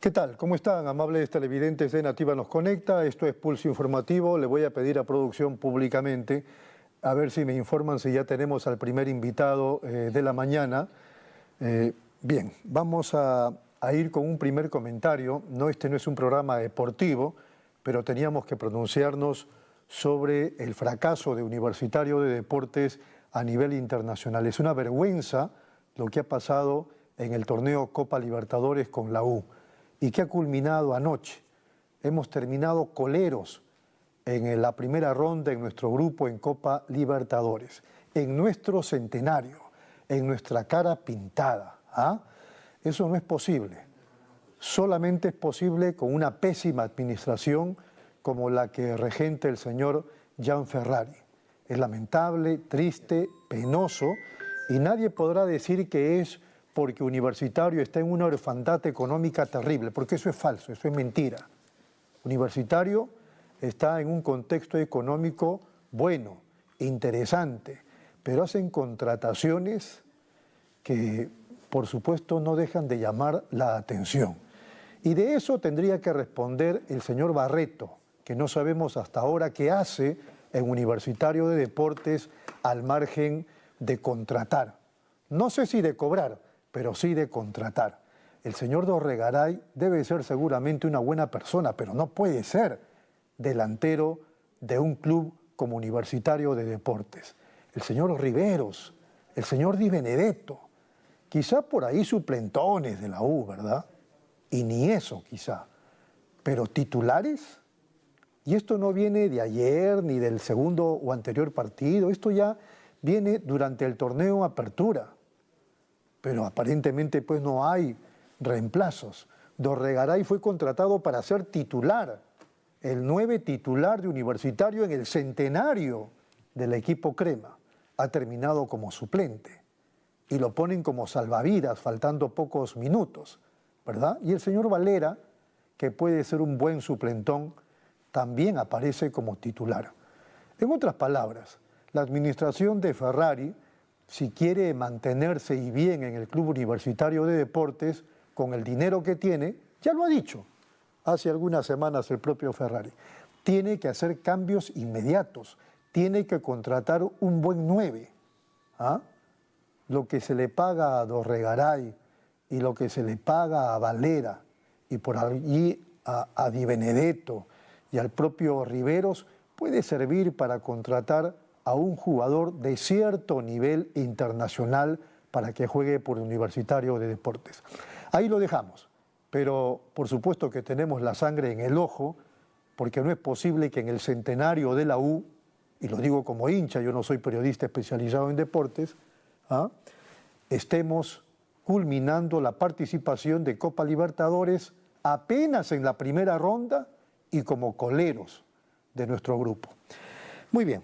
¿Qué tal? ¿Cómo están, amables televidentes de Nativa Nos Conecta? Esto es Pulso Informativo. Le voy a pedir a producción públicamente a ver si me informan si ya tenemos al primer invitado de la mañana. Bien, vamos a ir con un primer comentario. No, este no es un programa deportivo, pero teníamos que pronunciarnos sobre el fracaso de Universitario de Deportes a nivel internacional. Es una vergüenza lo que ha pasado en el torneo Copa Libertadores con la U y que ha culminado anoche. Hemos terminado coleros en la primera ronda en nuestro grupo en Copa Libertadores, en nuestro centenario, en nuestra cara pintada. Eso no es posible. Solamente es posible con una pésima administración como la que regenta el señor Gianferrari. Es lamentable, triste, penoso, y nadie podrá decir que es porque Universitario está en una orfandad económica terrible, porque eso es falso, eso es mentira. Universitario está en un contexto económico bueno, interesante, pero hacen contrataciones que, por supuesto, no dejan de llamar la atención. Y de eso tendría que responder el señor Barreto, que no sabemos hasta ahora qué hace en Universitario de Deportes al margen de contratar. No sé si de cobrar, pero sí de contratar. El señor Dorregaray debe ser seguramente una buena persona, pero no puede ser delantero de un club como Universitario de Deportes. El señor Riveros, el señor Di Benedetto, quizá por ahí suplentones de la U, ¿verdad? Y ni eso quizá, pero titulares. Y esto no viene de ayer ni del segundo o anterior partido, esto ya viene durante el torneo Apertura. Pero aparentemente pues no hay reemplazos. Dorregaray fue contratado para ser titular, el 9 titular de Universitario en el centenario del equipo Crema. Ha terminado como suplente y lo ponen como salvavidas faltando pocos minutos, ¿verdad? Y el señor Valera, que puede ser un buen suplentón, también aparece como titular. En otras palabras, la administración de Ferrari, si quiere mantenerse y bien en el Club Universitario de Deportes, con el dinero que tiene, ya lo ha dicho hace algunas semanas el propio Ferrari, tiene que hacer cambios inmediatos, tiene que contratar un buen 9. Lo que se le paga a Dorregaray y lo que se le paga a Valera y por allí a Di Benedetto y al propio Riveros puede servir para contratar a un jugador de cierto nivel internacional para que juegue por Universitario de Deportes. Ahí lo dejamos, pero por supuesto que tenemos la sangre en el ojo, porque no es posible que en el centenario de la U, y lo digo como hincha, yo no soy periodista especializado en deportes, estemos culminando la participación de Copa Libertadores apenas en la primera ronda y como coleros de nuestro grupo. Muy bien.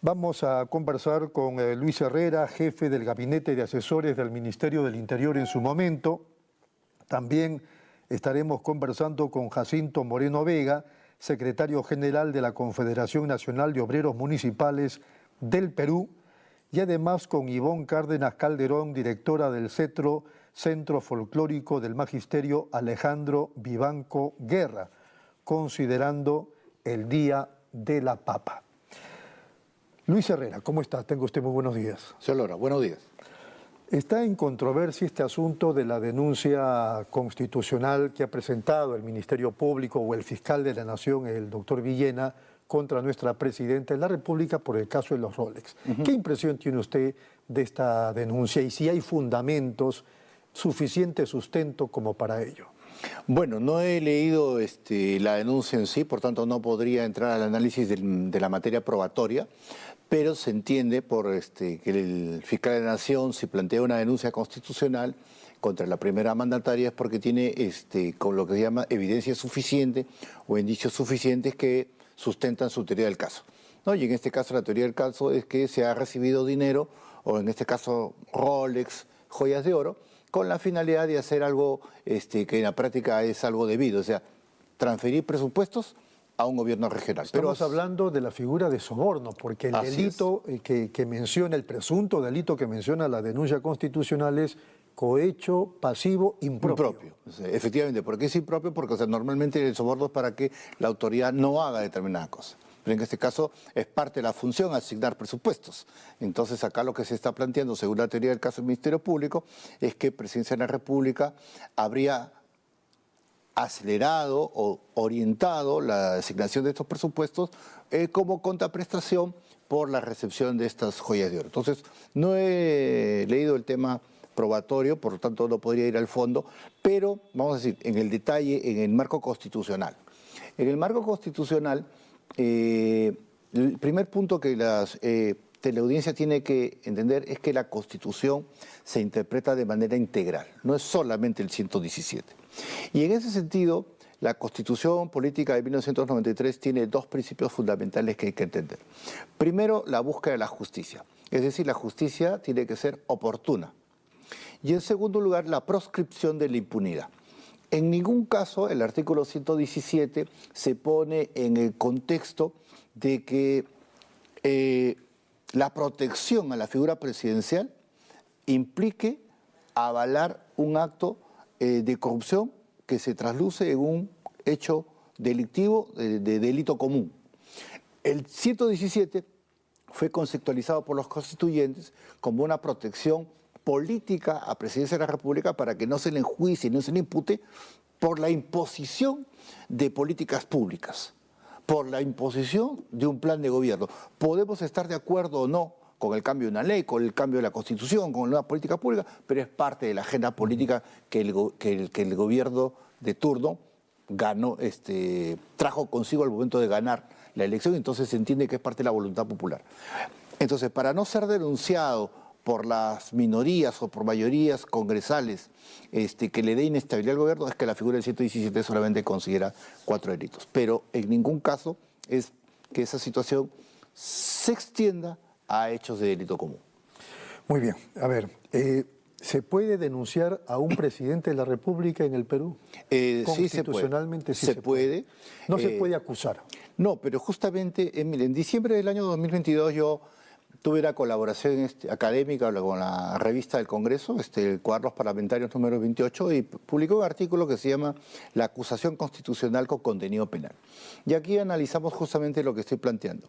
Vamos a conversar con Luis Herrera, jefe del Gabinete de Asesores del Ministerio del Interior en su momento. También estaremos conversando con Jacinto Moreno Vega, secretario general de la Confederación Nacional de Obreros Municipales del Perú, y además con Ivonne Cárdenas Calderón, directora del Centro Folclórico del Magisterio Alejandro Vivanco Guerra, considerando el Día de la Papa. Luis Herrera, ¿cómo está? Tenga usted muy buenos días. Señor Lora, buenos días. Está en controversia este asunto de la denuncia constitucional que ha presentado el Ministerio Público o el fiscal de la Nación, el doctor Villena, contra nuestra presidenta de la República por el caso de los Rolex. ¿Qué impresión tiene usted de esta denuncia y si hay fundamentos, suficiente sustento como para ello? Bueno, no he leído la denuncia en sí, por tanto no podría entrar al análisis de la materia probatoria, pero se entiende por que el fiscal de la Nación, si plantea una denuncia constitucional contra la primera mandataria, es porque tiene con lo que se llama evidencia suficiente o indicios suficientes que sustentan su teoría del caso, ¿no? Y en este caso la teoría del caso es que se ha recibido dinero, o en este caso Rolex, joyas de oro, con la finalidad de hacer algo que en la práctica es algo debido, o sea, transferir presupuestos a un gobierno regional. Estamos hablando de la figura de soborno, porque el delito que menciona, el presunto delito que menciona la denuncia constitucional es cohecho, pasivo, impropio. Impropio, efectivamente. ¿Por qué es impropio? Porque normalmente el soborno es para que la autoridad no haga determinada cosa. Pero en este caso es parte de la función asignar presupuestos. Entonces acá lo que se está planteando, según la teoría del caso del Ministerio Público, es que Presidencia de la República habría acelerado o orientado la asignación de estos presupuestos como contraprestación por la recepción de estas joyas de oro. Entonces, no he leído el tema probatorio, por lo tanto no podría ir al fondo, pero vamos a decir, en el detalle, en el marco constitucional. En el marco constitucional, el primer punto que la teleaudiencia tiene que entender es que la Constitución se interpreta de manera integral, no es solamente el 117. Y en ese sentido, la Constitución Política de 1993 tiene dos principios fundamentales que hay que entender. Primero, la búsqueda de la justicia, es decir, la justicia tiene que ser oportuna. Y en segundo lugar, la proscripción de la impunidad. En ningún caso el artículo 117 se pone en el contexto de que la protección a la figura presidencial implique avalar un acto de corrupción que se trasluce en un hecho delictivo de delito común. El 117 fue conceptualizado por los constituyentes como una protección política a Presidencia de la República para que no se le enjuicie, no se le impute por la imposición de políticas públicas, por la imposición de un plan de gobierno. Podemos estar de acuerdo o no con el cambio de una ley, con el cambio de la Constitución, con una política pública, pero es parte de la agenda política que el gobierno de turno ganó, trajo consigo al momento de ganar la elección, entonces se entiende que es parte de la voluntad popular. Entonces, para no ser denunciado por las minorías o por mayorías congresales que le dé inestabilidad al gobierno, es que la figura del 117 solamente considera 4 delitos. Pero en ningún caso es que esa situación se extienda a hechos de delito común. Muy bien. A ver, ¿se puede denunciar a un presidente de la República en el Perú? Sí se puede. Constitucionalmente sí se puede. No se puede acusar. No, pero justamente, mire, en diciembre del año 2022 yo tuve una colaboración académica con la revista del Congreso, el Cuadernos Parlamentarios número 28, y publicó un artículo que se llama La acusación constitucional con contenido penal. Y aquí analizamos justamente lo que estoy planteando.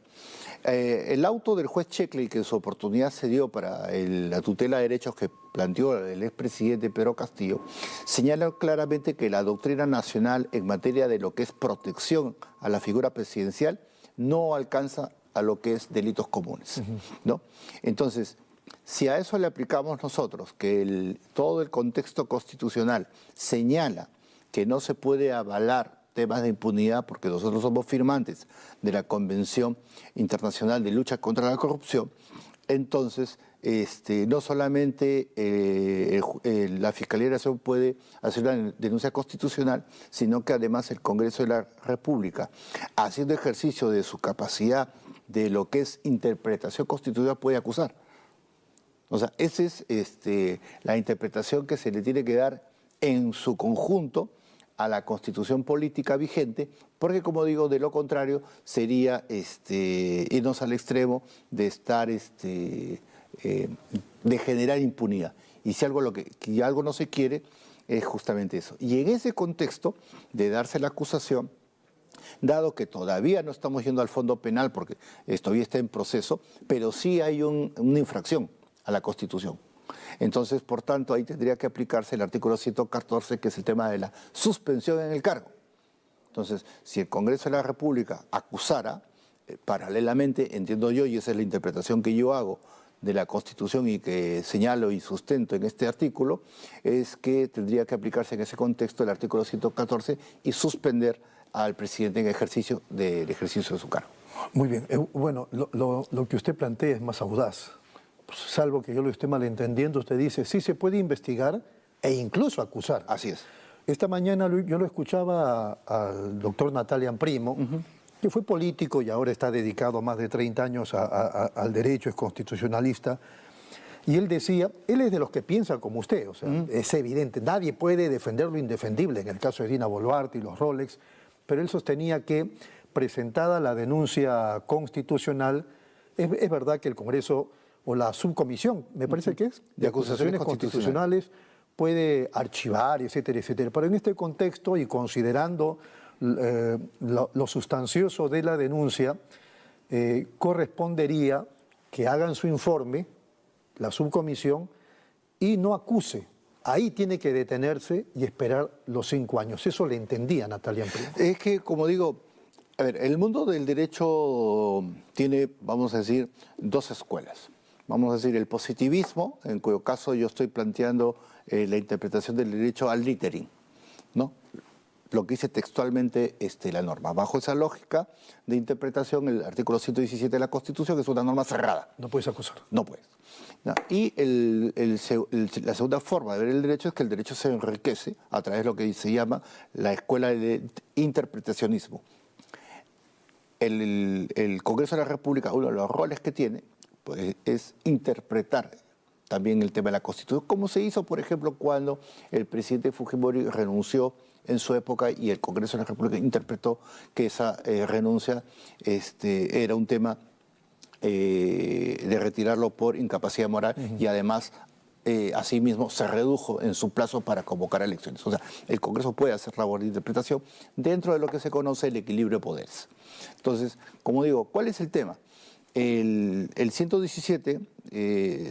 El auto del juez Checkley, que en su oportunidad se dio para la tutela de derechos que planteó el expresidente Pedro Castillo, señala claramente que la doctrina nacional en materia de lo que es protección a la figura presidencial no alcanza a lo que es delitos comunes, ¿no? Entonces, si a eso le aplicamos nosotros que todo el contexto constitucional señala que no se puede avalar temas de impunidad porque nosotros somos firmantes de la Convención Internacional de Lucha contra la Corrupción, entonces no solamente la Fiscalía de la Nación puede hacer una denuncia constitucional, sino que además el Congreso de la República, haciendo ejercicio de su capacidad de lo que es interpretación constitucional, puede acusar. O sea, esa es la interpretación que se le tiene que dar en su conjunto a la Constitución política vigente, porque como digo, de lo contrario sería irnos al extremo de estar de generar impunidad. Y si algo que algo no se quiere es justamente eso. Y en ese contexto de darse la acusación, dado que todavía no estamos yendo al fondo penal porque todavía está en proceso, pero sí hay una infracción a la Constitución. Entonces, por tanto, ahí tendría que aplicarse el artículo 114, que es el tema de la suspensión en el cargo. Entonces, si el Congreso de la República acusara, paralelamente, entiendo yo, y esa es la interpretación que yo hago de la Constitución y que señalo y sustento en este artículo, es que tendría que aplicarse en ese contexto el artículo 114 y suspender al presidente en ejercicio del ejercicio de su cargo. Muy bien. Bueno, lo que usted plantea es más audaz. Pues, salvo que yo lo esté malentendiendo, usted dice, sí se puede investigar e incluso acusar. Así es. Esta mañana yo lo escuchaba al doctor Natalian Primo, que fue político y ahora está dedicado más de 30 años al derecho, es constitucionalista, y él decía, él es de los que piensa como usted, o sea, es evidente, nadie puede defender lo indefendible, en el caso de Dina Boluarte y los Rolex, pero él sostenía que, presentada la denuncia constitucional, es verdad que el Congreso o la subcomisión, me parece que es, de acusaciones constitucionales, puede archivar, etcétera, etcétera. Pero en este contexto y considerando lo sustancioso de la denuncia, correspondería que hagan su informe, la subcomisión, y no acuse. Ahí tiene que detenerse y esperar los 5 años. Eso le entendía Natalia Imprida. Es que, como digo, a ver, el mundo del derecho tiene, vamos a decir, dos escuelas. Vamos a decir, el positivismo, en cuyo caso yo estoy planteando la interpretación del derecho al litterim, ¿no? Lo que dice textualmente la norma. Bajo esa lógica de interpretación, el artículo 117 de la Constitución, que es una norma cerrada. No puedes acusar. No puedes. ¿No? Y la segunda forma de ver el derecho es que el derecho se enriquece a través de lo que se llama la escuela de interpretacionismo. El Congreso de la República, uno de los roles que tiene, pues, es interpretar también el tema de la Constitución, como se hizo, por ejemplo, cuando el presidente Fujimori renunció en su época y el Congreso de la República interpretó que esa renuncia era un tema de retirarlo por incapacidad moral y además asimismo se redujo en su plazo para convocar elecciones. O sea, el Congreso puede hacer labor de interpretación dentro de lo que se conoce el equilibrio de poderes. Entonces, como digo, ¿cuál es el tema? El 117,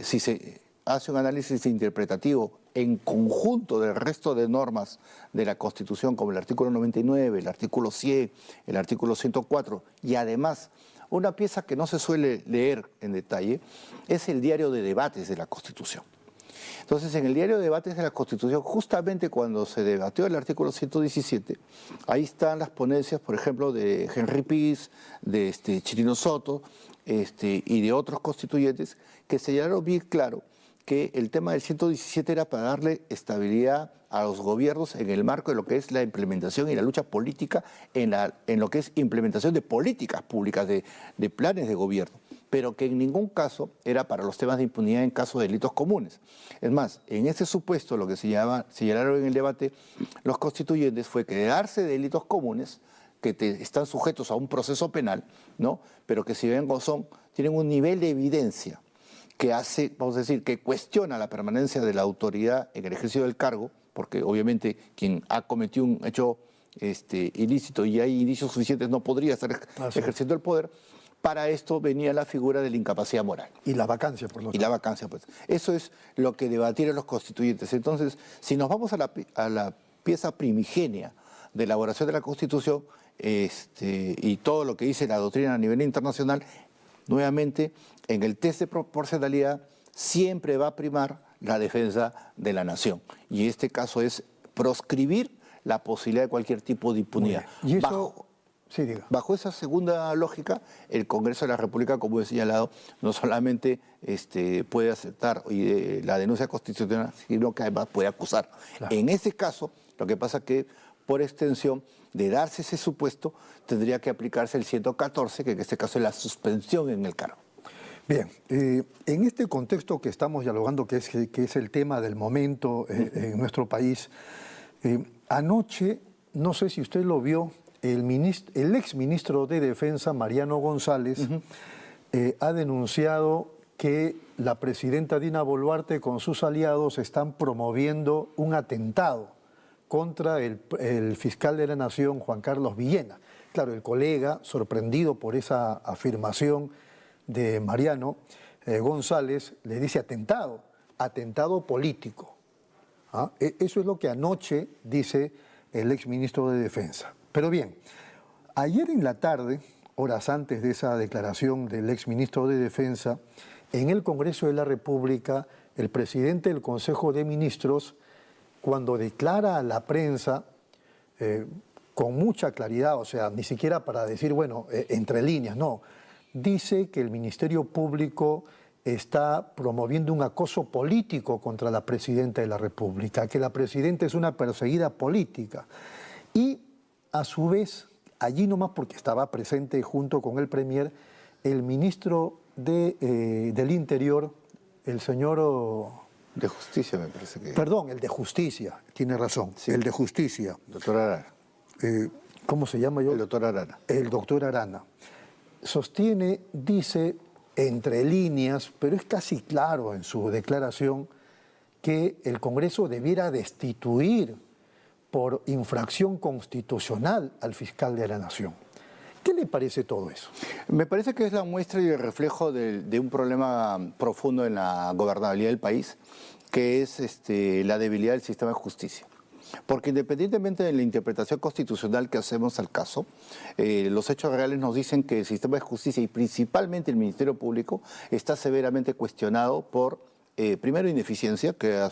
si se hace un análisis interpretativo en conjunto del resto de normas de la Constitución, como el artículo 99, el artículo 100, el artículo 104, y además una pieza que no se suele leer en detalle, es el diario de debates de la Constitución. Entonces, en el diario de debates de la Constitución, justamente cuando se debatió el artículo 117, ahí están las ponencias, por ejemplo, de Henry Pease, de Chirino Soto, y de otros constituyentes, que señalaron bien claro que el tema del 117 era para darle estabilidad a los gobiernos en el marco de lo que es la implementación y la lucha política, en lo que es implementación de políticas públicas, de planes de gobierno, pero que en ningún caso era para los temas de impunidad en caso de delitos comunes. Es más, en ese supuesto lo que señalaron en el debate los constituyentes fue que de darse delitos comunes, que están sujetos a un proceso penal, ¿no? Pero que si bien tienen un nivel de evidencia que hace, vamos a decir, que cuestiona la permanencia de la autoridad en el ejercicio del cargo, porque obviamente quien ha cometido un hecho ilícito y hay indicios suficientes no podría estar ejerciendo el poder. Para esto venía la figura de la incapacidad moral. Y la vacancia, por lo tanto. Y la vacancia, pues. Eso es lo que debatieron los constituyentes. Entonces, si nos vamos a la pieza primigenia de elaboración de la Constitución y todo lo que dice la doctrina a nivel internacional, nuevamente, en el test de proporcionalidad siempre va a primar la defensa de la nación. Y este caso es proscribir la posibilidad de cualquier tipo de impunidad. ¿Y eso? Sí, diga. Bajo esa segunda lógica, el Congreso de la República, como he señalado, no solamente puede aceptar la denuncia constitucional, sino que además puede acusar. Claro. En ese caso, lo que pasa es que, por extensión, de darse ese supuesto, tendría que aplicarse el 114, que en este caso es la suspensión en el cargo. Bien, en este contexto que estamos dialogando, que es el tema del momento en nuestro país, anoche, no sé si usted lo vio, el exministro de Defensa, Mariano González, ha denunciado que la presidenta Dina Boluarte con sus aliados están promoviendo un atentado contra el fiscal de la Nación, Juan Carlos Villena. Claro, el colega, sorprendido por esa afirmación de Mariano González, le dice atentado político. ¿Ah? Eso es lo que anoche dice el exministro de Defensa. Pero bien, ayer en la tarde, horas antes de esa declaración del exministro de Defensa, en el Congreso de la República, el presidente del Consejo de Ministros, cuando declara a la prensa, con mucha claridad, o sea, ni siquiera para decir, bueno, entre líneas, no, dice que el Ministerio Público está promoviendo un acoso político contra la presidenta de la República, que la presidenta es una perseguida política. Y a su vez, allí nomás porque estaba presente junto con el premier, el ministro del Interior, el señor... De Justicia, me parece que... Perdón, el de Justicia, tiene razón, sí. El de Justicia. Doctor Arana. ¿Cómo se llama yo? El doctor Arana. El doctor Arana. Sostiene, dice, entre líneas, pero es casi claro en su declaración, que el Congreso debiera destituir por infracción constitucional al fiscal de la Nación. ¿Qué le parece todo eso? Me parece que es la muestra y el reflejo de un problema profundo en la gobernabilidad del país, que es la debilidad del sistema de justicia. Porque independientemente de la interpretación constitucional que hacemos al caso, los hechos reales nos dicen que el sistema de justicia y principalmente el Ministerio Público está severamente cuestionado por, primero, ineficiencia, que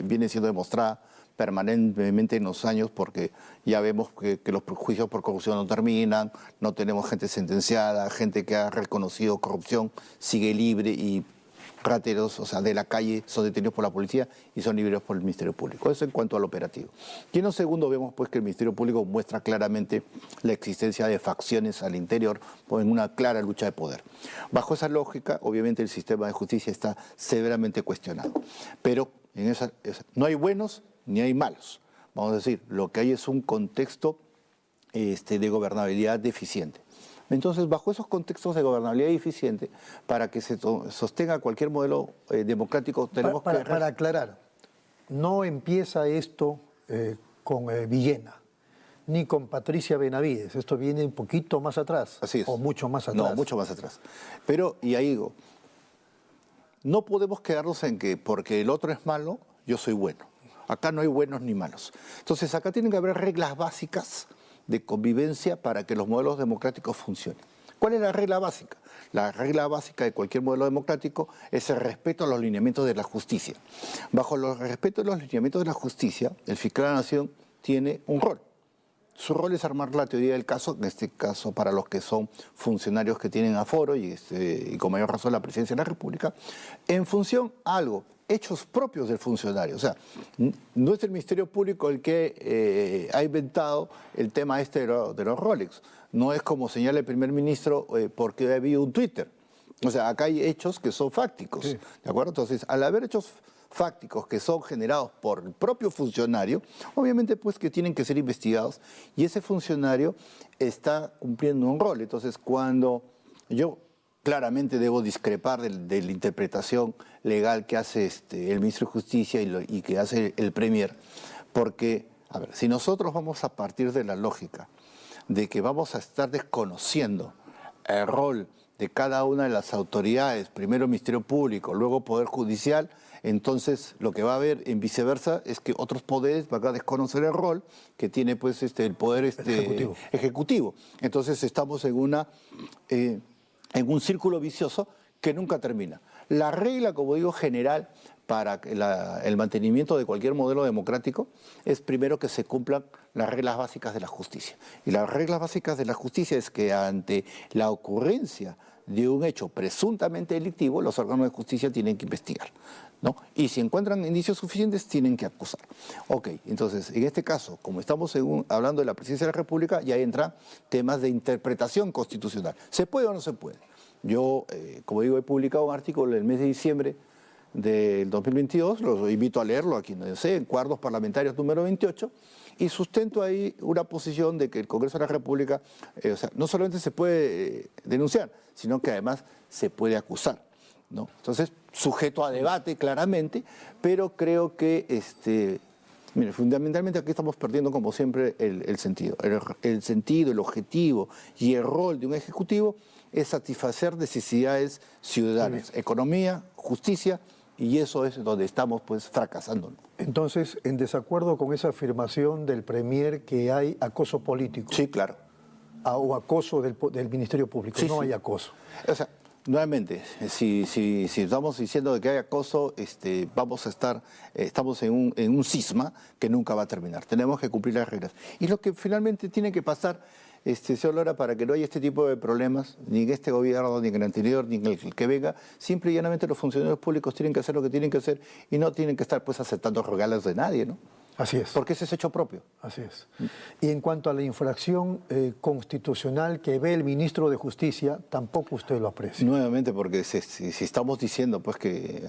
viene siendo demostrada permanentemente en los años, porque ya vemos que los juicios por corrupción no terminan, no tenemos gente sentenciada, gente que ha reconocido corrupción sigue libre y rateros, o sea, de la calle son detenidos por la policía y son liberados por el Ministerio Público. Eso en cuanto al operativo. Y en lo segundo vemos pues que el Ministerio Público muestra claramente la existencia de facciones al interior en una clara lucha de poder. Bajo esa lógica, obviamente el sistema de justicia está severamente cuestionado. Pero no hay buenos ni hay malos. Vamos a decir, lo que hay es un contexto de gobernabilidad deficiente. Entonces, bajo esos contextos de gobernabilidad deficiente, para que se sostenga cualquier modelo democrático, tenemos que... Para aclarar, no empieza esto con Villena, ni con Patricia Benavides. Esto viene un poquito más atrás. Así es. O mucho más atrás. No, mucho más atrás. Pero, y ahí digo, no podemos quedarnos en que porque el otro es malo, yo soy bueno. Acá no hay buenos ni malos. Entonces, acá tienen que haber reglas básicas de convivencia para que los modelos democráticos funcionen. ¿Cuál es la regla básica? La regla básica de cualquier modelo democrático es el respeto a los lineamientos de la justicia. Bajo el respeto a los lineamientos de la justicia, el fiscal de la Nación tiene un rol. Su rol es armar la teoría del caso, en este caso para los que son funcionarios que tienen aforo y con mayor razón la Presidencia de la República, en función a algo, hechos propios del funcionario. O sea, no es el Ministerio Público el que ha inventado el tema de los Rolex. No es como señala el primer ministro porque ha habido un Twitter. O sea, acá hay hechos que son fácticos. Sí. ¿De acuerdo? Entonces, al haber hechos fácticos que son generados por el propio funcionario, obviamente pues que tienen que ser investigados y ese funcionario está cumpliendo un rol. Entonces, cuando yo claramente debo discrepar de la interpretación legal que hace el ministro de Justicia y que hace el Premier, porque, a ver, si nosotros vamos a partir de la lógica de que vamos a estar desconociendo el rol de cada una de las autoridades, primero Ministerio Público, luego Poder Judicial, entonces lo que va a haber en viceversa es que otros poderes van a desconocer el rol que tiene pues el Poder ejecutivo. Entonces estamos en un círculo vicioso que nunca termina. La regla, como digo, general para el mantenimiento de cualquier modelo democrático es primero que se cumplan las reglas básicas de la justicia. Y las reglas básicas de la justicia es que ante la ocurrencia de un hecho presuntamente delictivo, los órganos de justicia tienen que investigar, ¿no? Y si encuentran indicios suficientes, tienen que acusar. Ok, entonces, en este caso, como estamos hablando de la Presidencia de la República, ya entran temas de interpretación constitucional. ¿Se puede o no se puede? Yo, como digo, he publicado un artículo en el mes de diciembre del 2022, los invito a leerlo aquí, no sé, en Cuadros Parlamentarios número 28, y sustento ahí una posición de que el Congreso de la República, o sea, no solamente se puede denunciar, sino que además se puede acusar, ¿no? Entonces, sujeto a debate claramente, pero creo que, mire, fundamentalmente aquí estamos perdiendo, como siempre, el sentido. El sentido, el objetivo y el rol de un ejecutivo es satisfacer necesidades ciudadanas, economía, justicia, y eso es donde estamos pues fracasando. Entonces, en desacuerdo con esa afirmación del Premier que hay acoso político. Sí, claro. O acoso del Ministerio Público. Sí, no sí. hay acoso. O sea, nuevamente, si estamos diciendo que hay acoso, estamos en un cisma que nunca va a terminar. Tenemos que cumplir las reglas. Y lo que finalmente tiene que pasar, señor Lora, para que no haya este tipo de problemas, ni en este gobierno, ni en el anterior, ni en el que venga, simple y llanamente los funcionarios públicos tienen que hacer lo que tienen que hacer y no tienen que estar pues aceptando regalos de nadie, ¿no? Así es. Porque ese es hecho propio. Así es. Y en cuanto a la infracción constitucional que ve el ministro de Justicia, tampoco usted lo aprecia. Nuevamente, porque si estamos diciendo pues que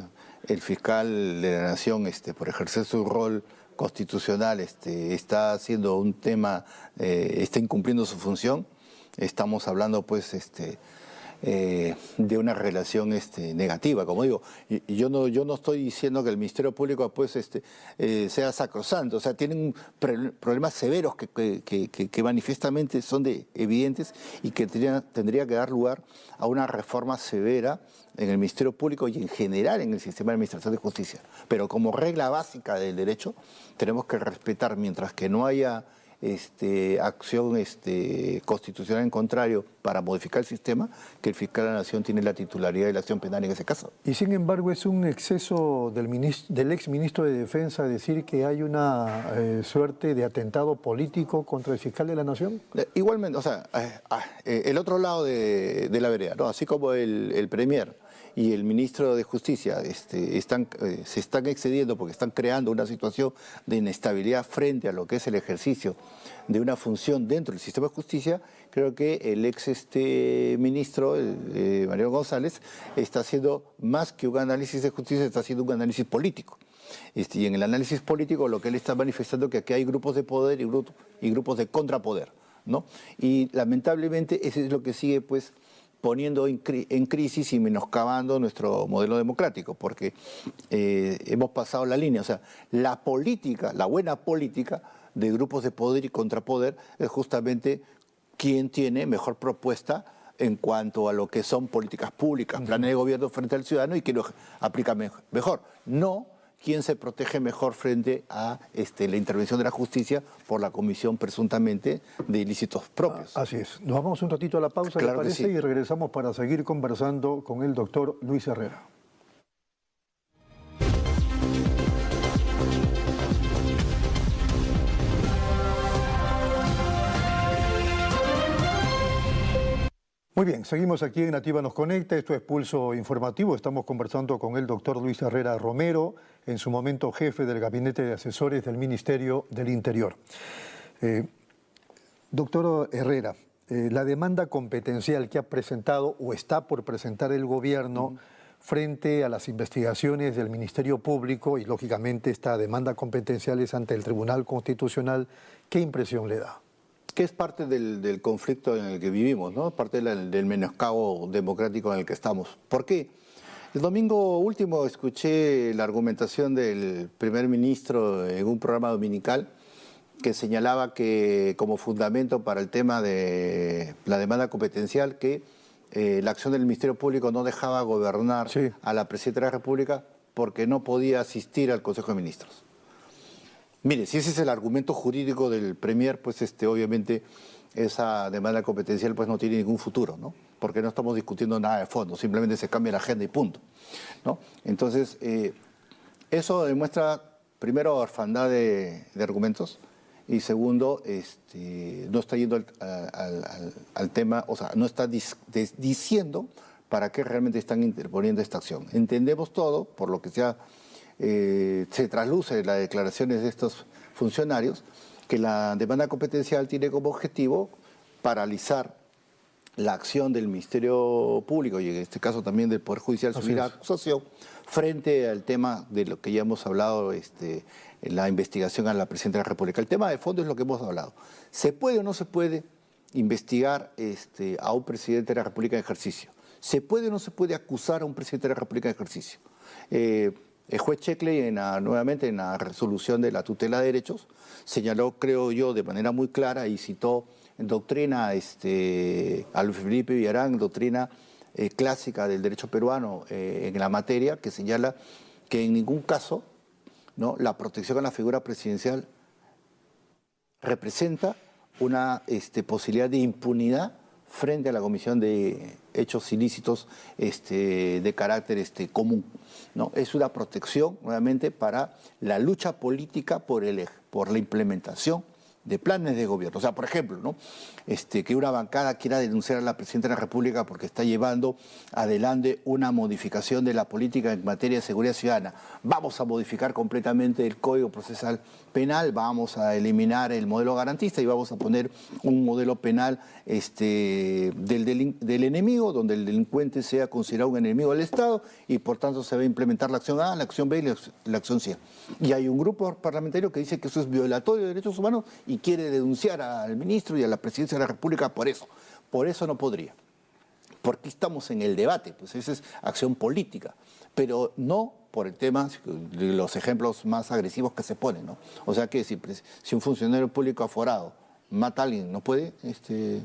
el fiscal de la Nación, por ejercer su rol constitucional, está haciendo un tema, está incumpliendo su función, estamos hablando pues de una relación negativa, como digo. Y yo no estoy diciendo que el Ministerio Público pues sea sacrosanto, o sea, tienen problemas severos que manifiestamente son evidentes y que tendría que dar lugar a una reforma severa en el Ministerio Público y en general en el sistema de administración de justicia. Pero como regla básica del derecho, tenemos que respetar, mientras que no haya acción constitucional en contrario para modificar el sistema, que el fiscal de la Nación tiene la titularidad de la acción penal en ese caso. Y sin embargo es un exceso del exministro de Defensa decir que hay una suerte de atentado político contra el fiscal de la Nación. Igualmente, o sea, el otro lado de la vereda, ¿no? Así como el Premier y el ministro de Justicia se están excediendo porque están creando una situación de inestabilidad frente a lo que es el ejercicio de una función dentro del sistema de justicia, creo que el ex ministro, Mariano González, está haciendo más que un análisis de justicia, está haciendo un análisis político. Y en el análisis político lo que él está manifestando es que aquí hay grupos de poder y grupos de contrapoder, ¿no? Y lamentablemente eso es lo que sigue pues poniendo en crisis y menoscabando nuestro modelo democrático, porque hemos pasado la línea. O sea, la política, la buena política de grupos de poder y contrapoder es justamente quien tiene mejor propuesta en cuanto a lo que son políticas públicas, planes de gobierno frente al ciudadano y quien lo aplica mejor. No quién se protege mejor frente a la intervención de la justicia por la comisión presuntamente de ilícitos propios. Así es. Nos vamos un ratito a la pausa, claro, ¿le parece? Sí. Y regresamos para seguir conversando con el doctor Luis Herrera. Muy bien, seguimos aquí en Nativa Nos Conecta, esto es Pulso Informativo, estamos conversando con el doctor Luis Herrera Romero, en su momento jefe del Gabinete de Asesores del Ministerio del Interior. Doctor Herrera, la demanda competencial que ha presentado o está por presentar el gobierno frente a las investigaciones del Ministerio Público y lógicamente esta demanda competencial es ante el Tribunal Constitucional, ¿qué impresión le da? Que es parte del conflicto en el que vivimos, ¿no? Parte del menoscabo democrático en el que estamos. ¿Por qué? El domingo último escuché la argumentación del primer ministro en un programa dominical que señalaba que como fundamento para el tema de la demanda competencial que la acción del Ministerio Público no dejaba gobernar a la Presidenta de la República porque no podía asistir al Consejo de Ministros. Mire, si ese es el argumento jurídico del Premier, pues obviamente esa demanda competencial pues no tiene ningún futuro, ¿no? Porque no estamos discutiendo nada de fondo, simplemente se cambia la agenda y punto, ¿no? Entonces, eso demuestra, primero, orfandad de argumentos y segundo, no está yendo al tema, o sea, no está diciendo para qué realmente están interponiendo esta acción. Entendemos todo, por lo que se trasluce en las declaraciones de estos funcionarios, que la demanda competencial tiene como objetivo paralizar la acción del Ministerio Público y en este caso también del Poder Judicial subir a acusación frente al tema de lo que ya hemos hablado, en la investigación a la Presidenta de la República. El tema de fondo es lo que hemos hablado. ¿Se puede o no se puede investigar a un Presidente de la República en ejercicio? ¿Se puede o no se puede acusar a un Presidente de la República en ejercicio? El juez Checkley, nuevamente en la resolución de la tutela de derechos, señaló, creo yo, de manera muy clara y citó en doctrina a Luis Felipe Villarán, doctrina clásica del derecho peruano en la materia, que señala que en ningún caso, ¿no?, la protección a la figura presidencial representa una posibilidad de impunidad frente a la comisión de hechos ilícitos de carácter común, ¿no? Es una protección, nuevamente, para la lucha política por la implementación de planes de gobierno. O sea, por ejemplo, ¿no?, que una bancada quiera denunciar a la Presidenta de la República porque está llevando adelante una modificación de la política en materia de seguridad ciudadana. Vamos a modificar completamente el Código Procesal Penal, vamos a eliminar el modelo garantista y vamos a poner un modelo penal del enemigo, donde el delincuente sea considerado un enemigo del Estado y por tanto se va a implementar la acción A, la acción B y la acción C. Y hay un grupo parlamentario que dice que eso es violatorio de derechos humanos y quiere denunciar al ministro y a la Presidencia de la República por eso. Por eso no podría. porque estamos en el debate, pues esa es acción política, pero no por el tema de los ejemplos más agresivos que se ponen, ¿no? O sea que si un funcionario público aforado mata a alguien, no puede ser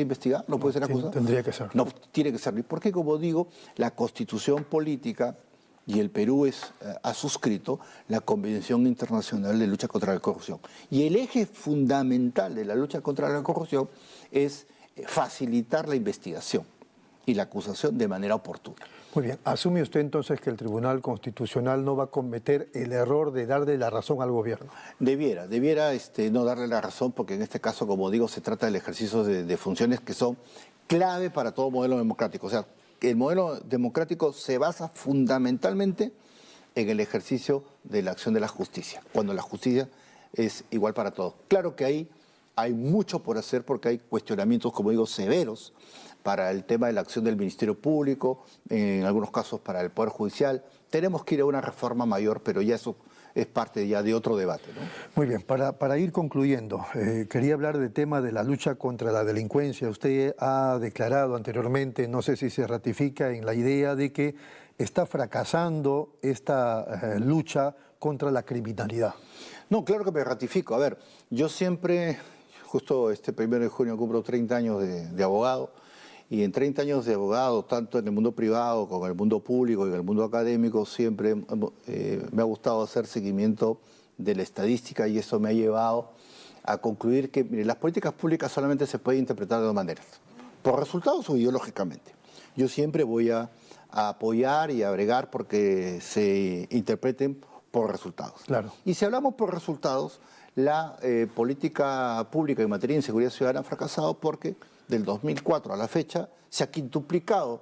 investigado, no puede ser acusado. Tendría que ser. No, tiene que ser. Porque, como digo, la Constitución política y el Perú ha suscrito la Convención Internacional de Lucha contra la Corrupción. Y el eje fundamental de la lucha contra la corrupción es facilitar la investigación y la acusación de manera oportuna. Muy bien. ¿Asume usted entonces que el Tribunal Constitucional no va a cometer el error de darle la razón al gobierno? Debiera no darle la razón, porque en este caso, como digo, se trata del ejercicio de funciones que son clave para todo modelo democrático. O sea, el modelo democrático se basa fundamentalmente en el ejercicio de la acción de la justicia, cuando la justicia es igual para todos. Claro que ahí hay mucho por hacer porque hay cuestionamientos, como digo, severos para el tema de la acción del Ministerio Público, en algunos casos para el Poder Judicial. Tenemos que ir a una reforma mayor, pero ya eso es parte ya de otro debate, ¿no? Muy bien, para ir concluyendo, quería hablar del tema de la lucha contra la delincuencia. Usted ha declarado anteriormente, no sé si se ratifica en la idea de que está fracasando esta lucha contra la criminalidad. No, claro que me ratifico. A ver, yo siempre, justo este 1 de junio cumplo 30 años de abogado, y en 30 años de abogado, tanto en el mundo privado como en el mundo público y en el mundo académico, siempre me ha gustado hacer seguimiento de la estadística, y eso me ha llevado a concluir que mire, las políticas públicas solamente se pueden interpretar de dos maneras, por resultados o ideológicamente. Yo siempre voy a apoyar y a bregar porque se interpreten por resultados. Claro. Y si hablamos por resultados, la política pública en materia de inseguridad ciudadana ha fracasado porque del 2004 a la fecha se ha quintuplicado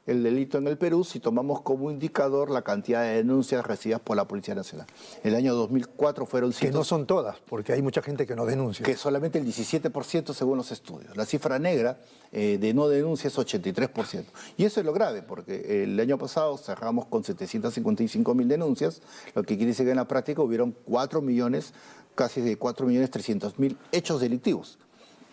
el delito en el Perú si tomamos como indicador la cantidad de denuncias recibidas por la Policía Nacional. El año 2004 fueron... Que no son todas, porque hay mucha gente que no denuncia. Que solamente el 17% según los estudios. La cifra negra de no denuncia es 83%. Y eso es lo grave, porque el año pasado cerramos con 755.000 denuncias, lo que quiere decir que en la práctica hubieron 4 millones, casi de 4.300.000 hechos delictivos,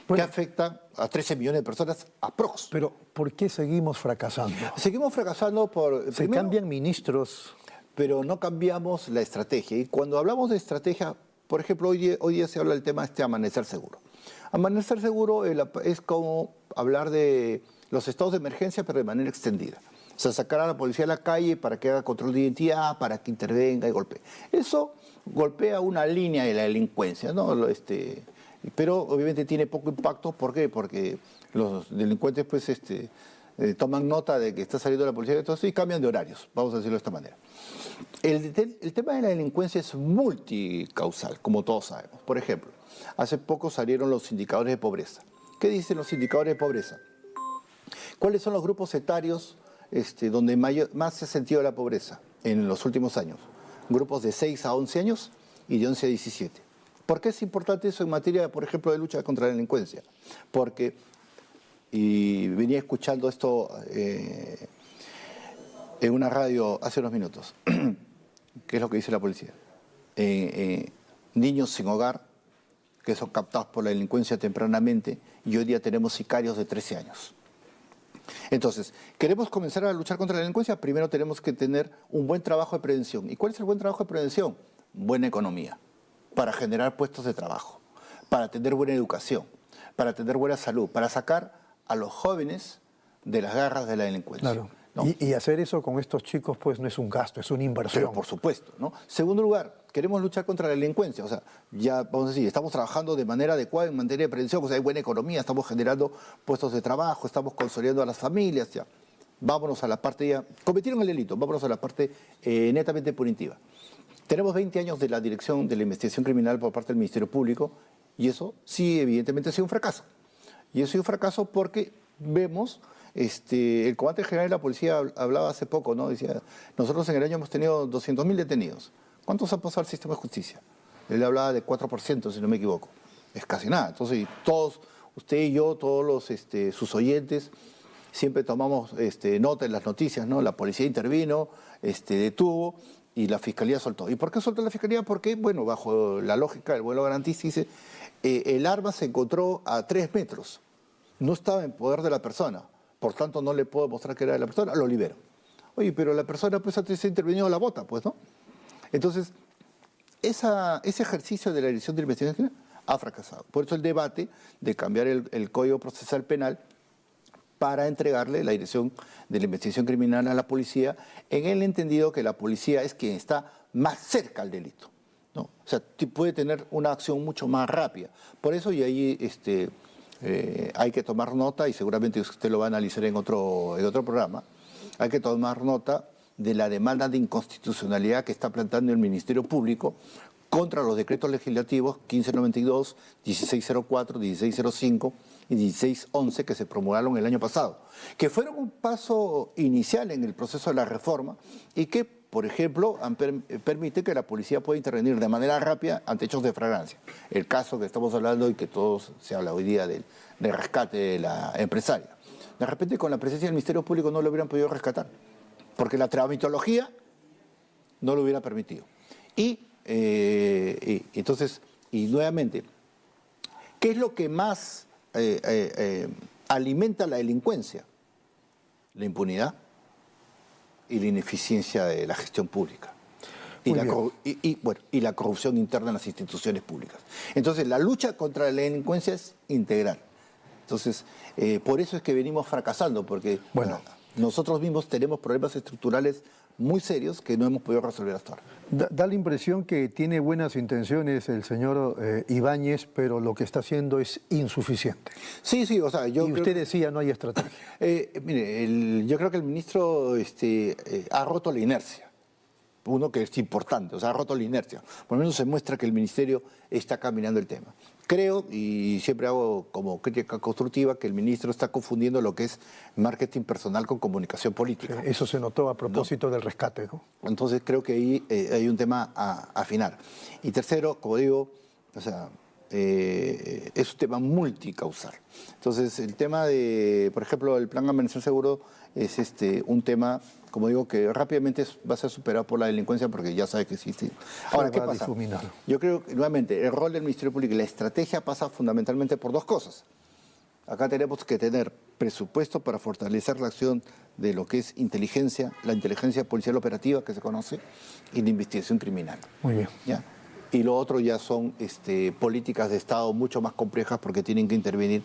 que afectan a 13 millones de personas aprox. Pero, ¿por qué seguimos fracasando? Seguimos fracasando por... Se cambian ministros, pero no cambiamos la estrategia. Y cuando hablamos de estrategia, por ejemplo, hoy día se habla del tema amanecer seguro. Amanecer seguro es como hablar de los estados de emergencia, pero de manera extendida. O sea, sacar a la policía a la calle para que haga control de identidad, para que intervenga y golpee. Eso golpea una línea de la delincuencia, ¿no? Pero obviamente tiene poco impacto. ¿Por qué? Porque los delincuentes pues, toman nota de que está saliendo la policía y cambian de horarios, vamos a decirlo de esta manera. El tema de la delincuencia es multicausal, como todos sabemos. Por ejemplo, hace poco salieron los indicadores de pobreza. ¿Qué dicen los indicadores de pobreza? ¿Cuáles son los grupos etarios donde más se ha sentido la pobreza en los últimos años? Grupos de 6 a 11 años y de 11 a 17. ¿Por qué es importante eso en materia, por ejemplo, de lucha contra la delincuencia? Porque, y venía escuchando esto en una radio hace unos minutos, ¿qué es lo que dice la policía? Niños sin hogar, que son captados por la delincuencia tempranamente, y hoy día tenemos sicarios de 13 años. Entonces, ¿queremos comenzar a luchar contra la delincuencia? Primero tenemos que tener un buen trabajo de prevención. ¿Y cuál es el buen trabajo de prevención? Buena economía, para generar puestos de trabajo, para tener buena educación, para tener buena salud, para sacar a los jóvenes de las garras de la delincuencia. Claro. ¿No? Y hacer eso con estos chicos pues no es un gasto, es una inversión. Pero por supuesto, ¿no? Segundo lugar, queremos luchar contra la delincuencia. O sea, ya vamos a decir, estamos trabajando de manera adecuada en materia de prevención, o sea, hay buena economía, estamos generando puestos de trabajo, estamos consolidando a las familias, ya. Vámonos a la parte ya... Cometieron el delito, vámonos a la parte netamente punitiva. Tenemos 20 años de la dirección de la investigación criminal por parte del Ministerio Público, y eso sí, evidentemente, ha sido un fracaso. Y eso ha sido un fracaso porque vemos... el comandante general de la policía hablaba hace poco, ¿no? Decía, nosotros en el año hemos tenido 200.000 detenidos. ¿Cuántos han pasado al sistema de justicia? Él hablaba de 4%, si no me equivoco. Es casi nada. Entonces, todos, usted y yo, todos sus oyentes, siempre tomamos nota en las noticias, ¿no? La policía intervino, detuvo y la fiscalía soltó. ¿Y por qué soltó la fiscalía? Porque, bueno, bajo la lógica del vuelo garantista, dice, el arma se encontró a 3 metros. no estaba en poder de la persona, por tanto no le puedo mostrar que era de la persona, lo libero. Oye, pero la persona pues antes se ha intervenido la bota, pues, ¿no? Entonces, ese ejercicio de la dirección de la investigación ha fracasado. Por eso el debate de cambiar el Código Procesal Penal para entregarle la dirección de la investigación criminal a la policía, en el entendido que la policía es quien está más cerca al delito, ¿no? O sea, puede tener una acción mucho más rápida. Por eso, y ahí hay que tomar nota, y seguramente usted lo va a analizar en otro programa, hay que tomar nota de la demanda de inconstitucionalidad que está planteando el Ministerio Público contra los decretos legislativos 1592, 1604, 1605 y 1611 que se promulgaron el año pasado, que fueron un paso inicial en el proceso de la reforma y que, por ejemplo, permite que la policía pueda intervenir de manera rápida ante hechos de flagrancia. El caso que estamos hablando y que todos se habla hoy día del rescate de la empresaria. De repente, con la presencia del Ministerio Público no lo hubieran podido rescatar, porque la tramitología no lo hubiera permitido. Entonces, nuevamente, ¿qué es lo que más alimenta la delincuencia? La impunidad y la ineficiencia de la gestión pública. Y la corrupción interna en las instituciones públicas. Entonces, la lucha contra la delincuencia es integral. Entonces, por eso es que venimos fracasando, porque nosotros mismos tenemos problemas estructurales muy serios que no hemos podido resolver hasta ahora. Da la impresión que tiene buenas intenciones el señor Ibáñez, pero lo que está haciendo es insuficiente. Sí, o sea, y usted decía no hay estrategia. Mire, yo creo que el ministro ha roto la inercia. Uno que es importante, o sea, ha roto la inercia. Por lo menos se muestra que el ministerio está caminando el tema. Creo, y siempre hago como crítica constructiva, que el ministro está confundiendo lo que es marketing personal con comunicación política. Sí, eso se notó a propósito del rescate, ¿no? Entonces creo que ahí hay un tema a afinar. Y tercero, como digo, o sea, es un tema multicausal. Entonces el tema de, por ejemplo, el plan Amanecer Seguro es un tema, como digo, que rápidamente va a ser superado por la delincuencia porque ya sabe que existe. Ahora, ¿qué pasa? Yo creo que, nuevamente, el rol del Ministerio Público y la estrategia pasa fundamentalmente por dos cosas. Acá tenemos que tener presupuesto para fortalecer la acción de lo que es inteligencia, la inteligencia policial operativa que se conoce, y la investigación criminal. Muy bien. ¿Ya? Y lo otro ya son políticas de Estado mucho más complejas porque tienen que intervenir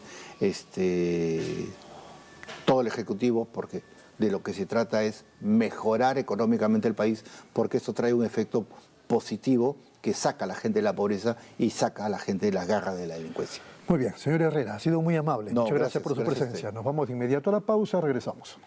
todo el Ejecutivo, porque de lo que se trata es mejorar económicamente el país, porque esto trae un efecto positivo que saca a la gente de la pobreza y saca a la gente de las garras de la delincuencia. Muy bien, señor Herrera, ha sido muy amable. Muchas gracias por su presencia. Nos vamos de inmediato a la pausa, regresamos.